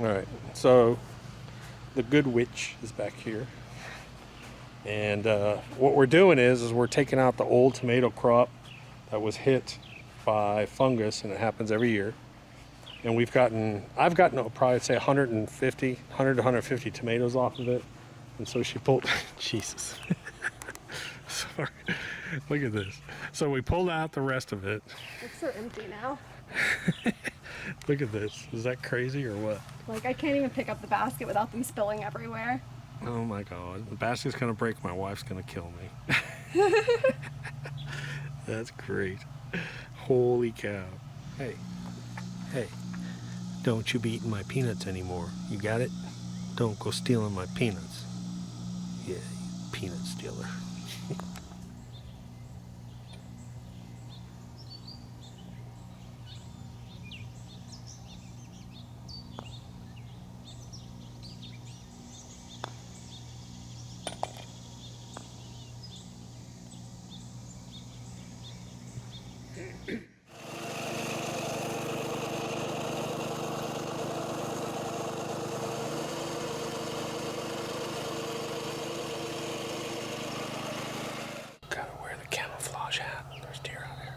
All right, so the good witch is back here. And what we're doing is we're taking out the old tomato crop that was hit by fungus, and it happens every year. And I've gotten probably say 100 to 150 tomatoes off of it. And so she pulled, Jesus. Sorry, look at this. So we pulled out the rest of it. It's so empty now. Look at this. Is that crazy or what? Like, I can't even pick up the basket without them spilling everywhere. Oh my God. The basket's gonna break. My wife's gonna kill me. That's great. Holy cow. Hey. Hey. Don't you be eating my peanuts anymore. You got it? Don't go stealing my peanuts. Yeah, you peanut stealer. Gotta wear the camouflage hat. There's deer out here.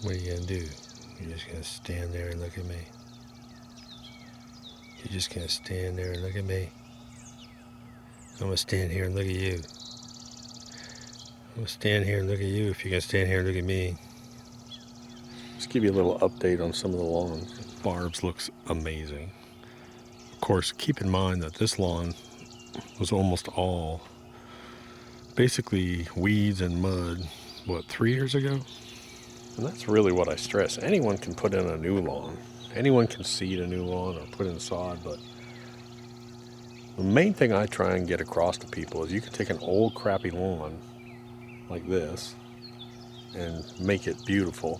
What are you gonna do? You're just gonna stand there and look at me? You're just gonna stand there and look at me? I'm gonna stand here and look at you. I'm gonna stand here and look at you if you're gonna stand here and look at me. Just give you a little update on some of the lawns. Barb's looks amazing. Of course, keep in mind that this lawn was almost all basically weeds and mud, 3 years ago? And that's really what I stress. Anyone can put in a new lawn. Anyone can seed a new lawn or put in sod, but the main thing I try and get across to people is you can take an old crappy lawn like this and make it beautiful.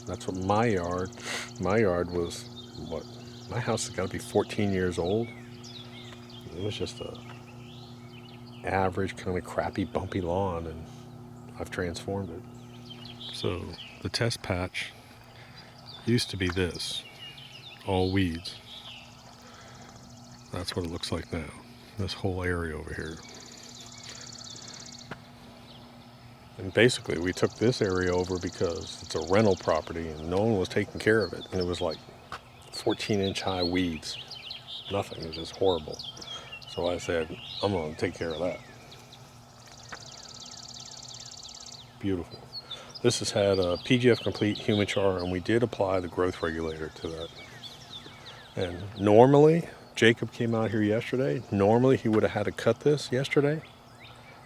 That's what my yard was, my house has got to be 14 years old. It was just a average kind of crappy bumpy lawn, and I've transformed it. So the test patch used to be this, all weeds. That's what it looks like now, this whole area over here. And basically we took this area over because it's a rental property and no one was taking care of it, and it was like 14-inch high weeds. Nothing, it was just horrible. So I said, I'm going to take care of that. Beautiful. This has had a PGF Complete Humichar, and we did apply the growth regulator to that. And normally, Jacob came out here yesterday. Normally, he would have had to cut this yesterday.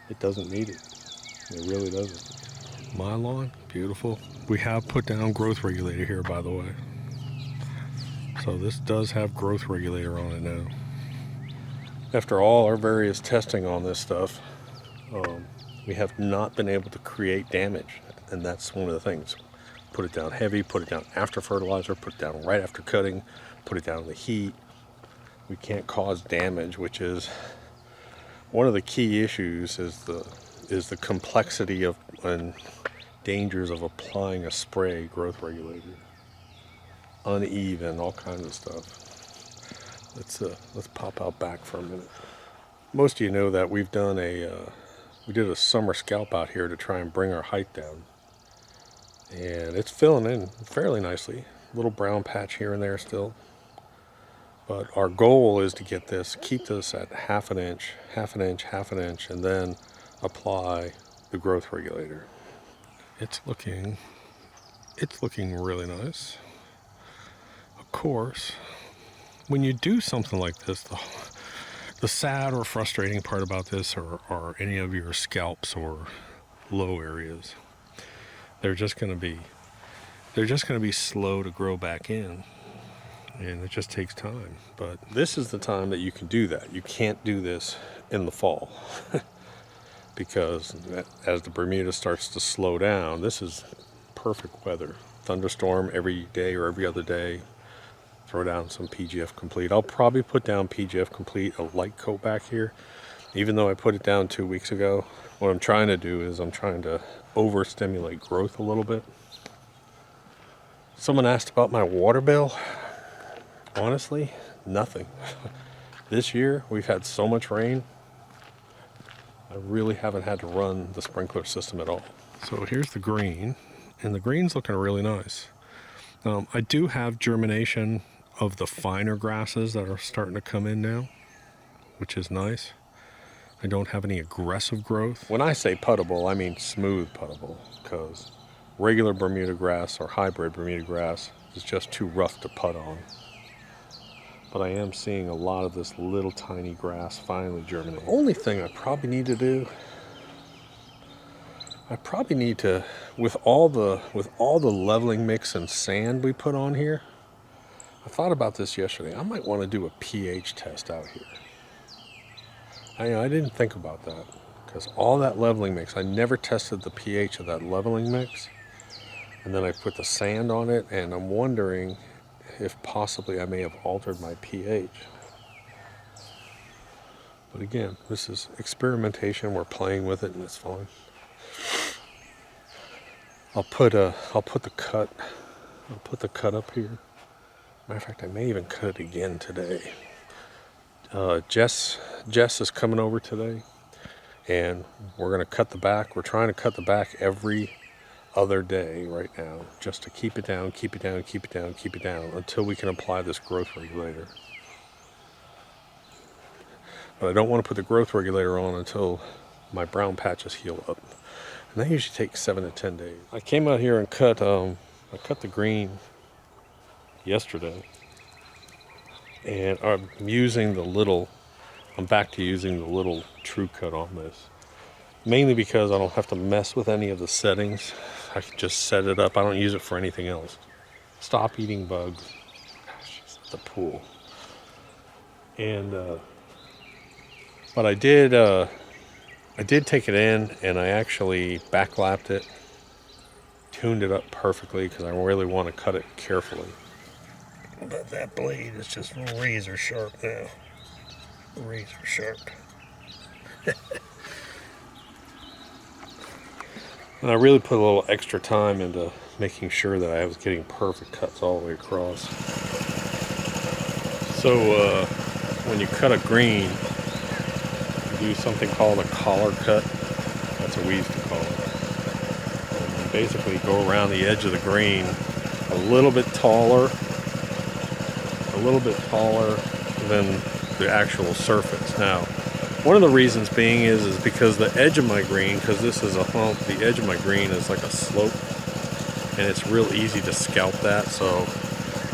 It doesn't need it. It really doesn't. My lawn, beautiful. We have put down growth regulator here, by the way. So this does have growth regulator on it now. After all our various testing on this stuff, we have not been able to create damage. And that's one of the things. Put it down heavy, put it down after fertilizer, put it down right after cutting, put it down in the heat. We can't cause damage, which is one of the key issues is the complexity of and dangers of applying a spray growth regulator. Uneven, all kinds of stuff. Let's pop out back for a minute. Most of you know that we did a summer scalp out here to try and bring our height down. And it's filling in fairly nicely. A little brown patch here and there still. But our goal is to get this, keep this at half an inch, and then apply the growth regulator. It's looking really nice. Of course, when you do something like this, the sad or frustrating part about this are any of your scalps or low areas. They're just going to be slow to grow back in, and it just takes time. But this is the time that you can do that. You can't do this in the fall because as the Bermuda starts to slow down, this is perfect weather. Thunderstorm every day or every other day. Throw down some PGF Complete. I'll probably put down PGF Complete, a light coat back here. Even though I put it down 2 weeks ago, what I'm trying to do is I'm trying to overstimulate growth a little bit. Someone asked about my water bill. honestly, nothing. This year, we've had so much rain, I really haven't had to run the sprinkler system at all. So here's the green, and the green's looking really nice. I do have germination of the finer grasses that are starting to come in now, which is nice. I don't have any aggressive growth. When I say puttable, I mean smooth puttable, because regular Bermuda grass or hybrid Bermuda grass is just too rough to putt on. But I am seeing a lot of this little tiny grass finally germinate. The only thing I probably need to do, with all the leveling mix and sand we put on here, I thought about this yesterday. I might want to do a pH test out here. I didn't think about that, because all that leveling mix, I never tested the pH of that leveling mix. And then I put the sand on it, and I'm wondering if possibly I may have altered my pH. But again, this is experimentation. We're playing with it, and it's fine. I'll put the cut up here. Matter of fact, I may even cut it again today. Jess is coming over today, and we're gonna cut the back. We're trying to cut the back every other day right now, just to keep it down until we can apply this growth regulator. But I don't want to put the growth regulator on until my brown patches heal up. And that usually takes 7 to 10 days. I came out here and cut the green yesterday. And I'm back to using the little True Cut on this. Mainly because I don't have to mess with any of the settings. I can just set it up. I don't use it for anything else. Stop eating bugs. Gosh, it's the pool. And but I did take it in, and I actually backlapped it, tuned it up perfectly, because I really want to cut it carefully. But that blade is just razor sharp now. Razor sharp. And I really put a little extra time into making sure that I was getting perfect cuts all the way across. So when you cut a green, you do something called a collar cut. That's what we used to call it. And you basically go around the edge of the green a little bit taller than the actual surface. Now, one of the reasons being is because the edge of my green, because this is a hump, the edge of my green is like a slope, and it's real easy to scalp that. So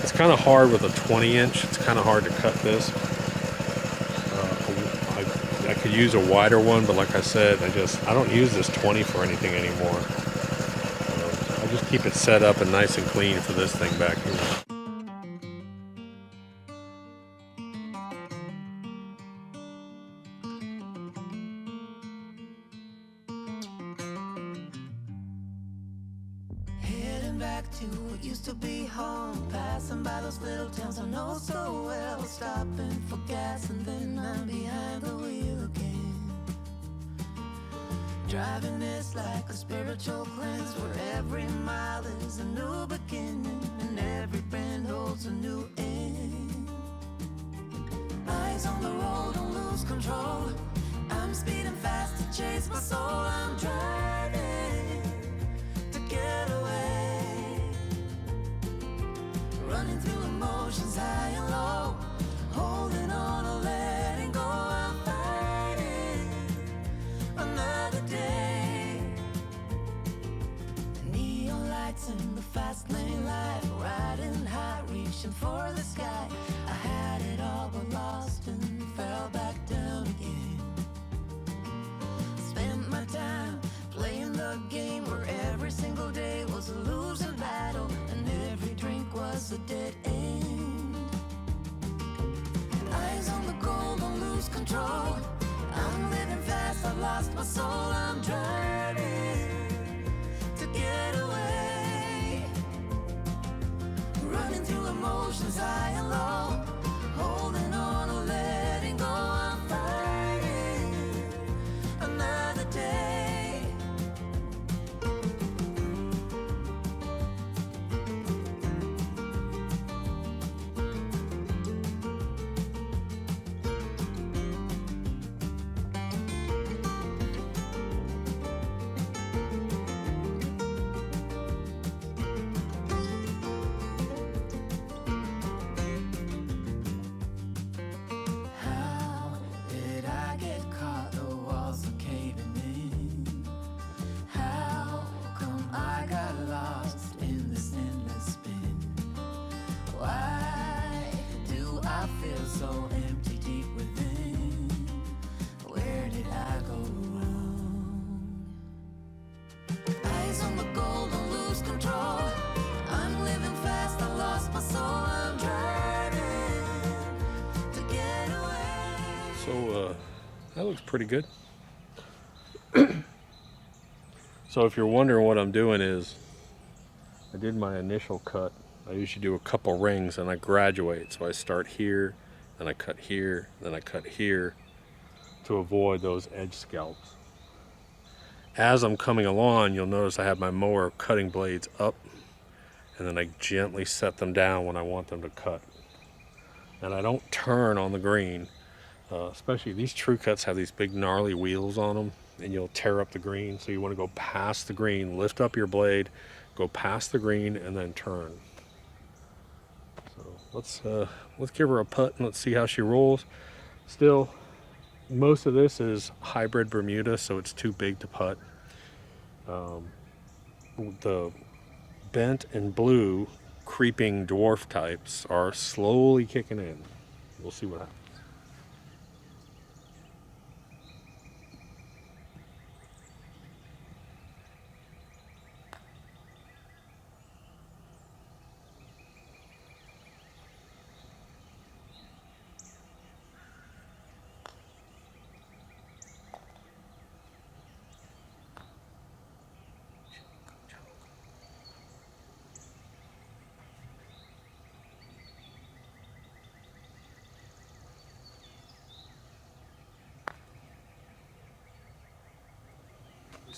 it's kind of hard with a 20-inch. It's kind of hard to cut this. I could use a wider one, but like I said, I don't use this 20 for anything anymore. I just keep it set up and nice and clean for this thing back here. Back to what used to be home, passing by those little towns I know so well, stopping for gas and then I'm behind the wheel again. Driving is like a spiritual cleanse, where every mile is a new beginning and every bend holds a new end. Eyes on the road, don't lose control. I'm speeding fast to chase my soul. I'm driving to get away, running through emotions high and low, holding on or letting go. I'm fighting another day. Neon lights in the fast lane life, riding high, reaching for the sky. I had it all but lost and fell back down again. Spent my time playing the game where every single day was a losing battle and every drink was a dead end. Eyes on the goal, don't lose control. I'm living fast, I've lost my soul. I'm driving to get away, running through emotions high and low, holding on or letting go. I'm fighting another day. So that looks pretty good. So if you're wondering what I'm doing is, I did my initial cut. I usually do a couple rings and I graduate. So I start here, then I cut here, then I cut here to avoid those edge scalps. As I'm coming along, you'll notice I have my mower cutting blades up, and then I gently set them down when I want them to cut. And I don't turn on the green, especially these true cuts have these big gnarly wheels on them, and you'll tear up the green. So you want to go past the green, lift up your blade, go past the green, and then turn. So let's give her a putt and let's see how she rolls. Still, most of this is hybrid Bermuda, so it's too big to putt. The bent and blue creeping dwarf types are slowly kicking in. We'll see what happens.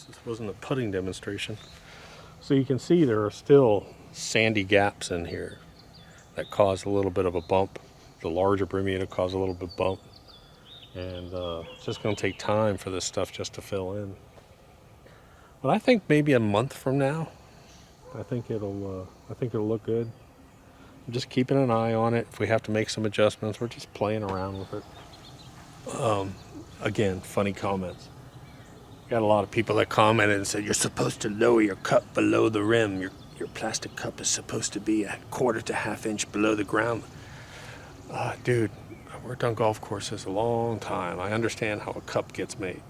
This wasn't a putting demonstration. So you can see there are still sandy gaps in here that cause a little bit of a bump. The larger Bermuda cause a little bit of bump. And it's just going to take time for this stuff just to fill in. But I think maybe a month from now, I think it'll look good. I'm just keeping an eye on it. If we have to make some adjustments, we're just playing around with it. Again, funny comments. Got a lot of people that commented and said, you're supposed to lower your cup below the rim. Your plastic cup is supposed to be a quarter to half inch below the ground. Dude, I've worked on golf courses a long time. I understand how a cup gets made.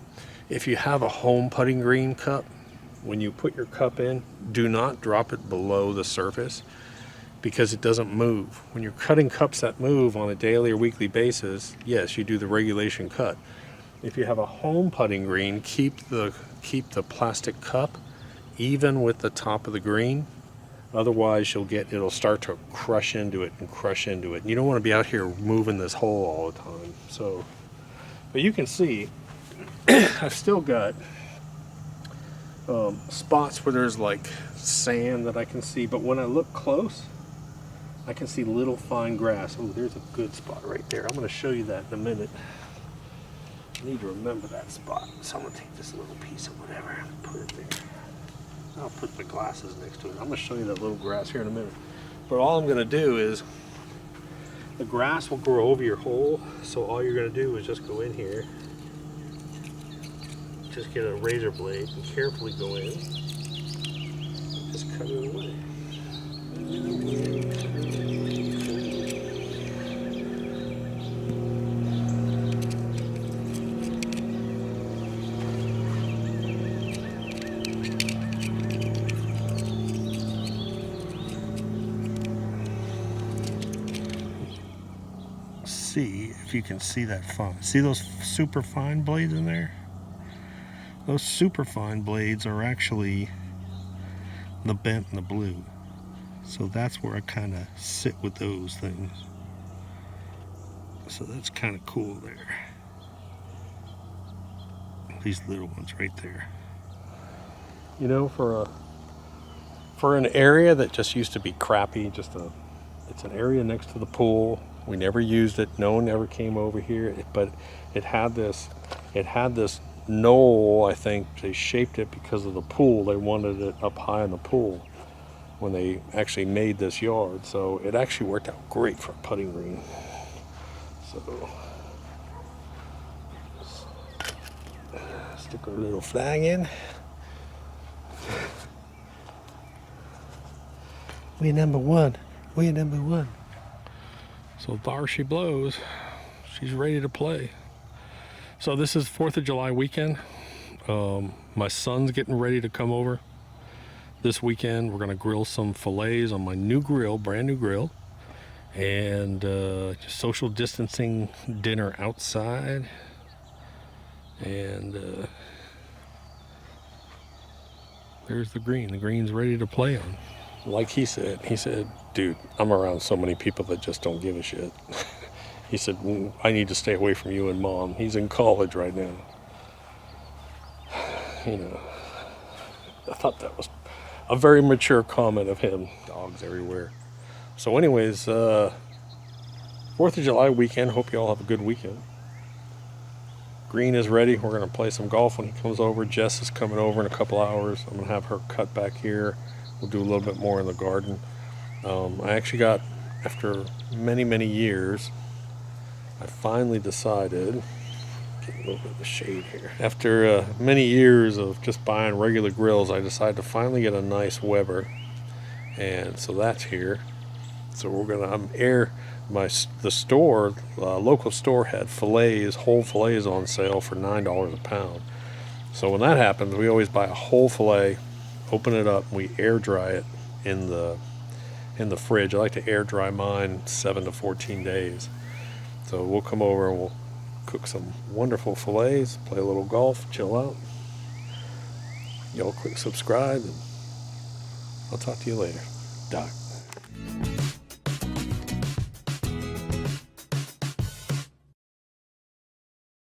If you have a home putting green cup, when you put your cup in, do not drop it below the surface because it doesn't move. When you're cutting cups that move on a daily or weekly basis, yes, you do the regulation cut. If you have a home putting green, keep the plastic cup even with the top of the green. Otherwise, it'll start to crush into it and crush into it. And you don't want to be out here moving this hole all the time. So, but you can see, I've still got spots where there's like sand that I can see. But when I look close, I can see little fine grass. Oh, there's a good spot right there. I'm going to show you that in a minute. I need to remember that spot. So I'm going to take this little piece of whatever and put it there. I'll put the glasses next to it. I'm going to show you that little grass here in a minute. But all I'm going to do is, the grass will grow over your hole. So all you're going to do is just go in here. Just get a razor blade and carefully go in. And just cut it away. See if you can see that fine. See those super fine blades in there? Those super fine blades are actually the bent and the blue. So that's where I kind of sit with those things. So that's kind of cool there. These little ones right there. You know, for an area that just used to be crappy, it's an area next to the pool. We never used it. No one ever came over here, but it had this knoll. I think they shaped it because of the pool. They wanted it up high in the pool when they actually made this yard. So it actually worked out great for a putting green. So stick our little flag in. We're number one. We're number one. So there she blows. She's ready to play. So this is 4th of July weekend. My son's getting ready to come over this weekend. We're gonna grill some fillets on my new grill, brand new grill. And just social distancing dinner outside. And there's the green. The green's ready to play on. Like he said, dude, I'm around so many people that just don't give a shit. He said, I need to stay away from you and Mom. He's in college right now. You know, I thought that was a very mature comment of him. Dogs everywhere. So anyways, 4th of July weekend. Hope you all have a good weekend. Green is ready. We're going to play some golf when he comes over. Jess is coming over in a couple hours. I'm going to have her cut back here. We'll do a little bit more in the garden. I actually got, after many, many years, I finally decided, get a little bit of the shade here. After many years of just buying regular grills, I decided to finally get a nice Weber. And so that's here. So we're gonna the store, local store had whole fillets on sale for $9 a pound. So when that happens, we always buy a whole fillet, open it up, and we air dry it in the fridge. I like to air dry mine 7 to 14 days. So we'll come over and we'll cook some wonderful fillets, play a little golf, chill out. Y'all click subscribe, and I'll talk to you later. Doc.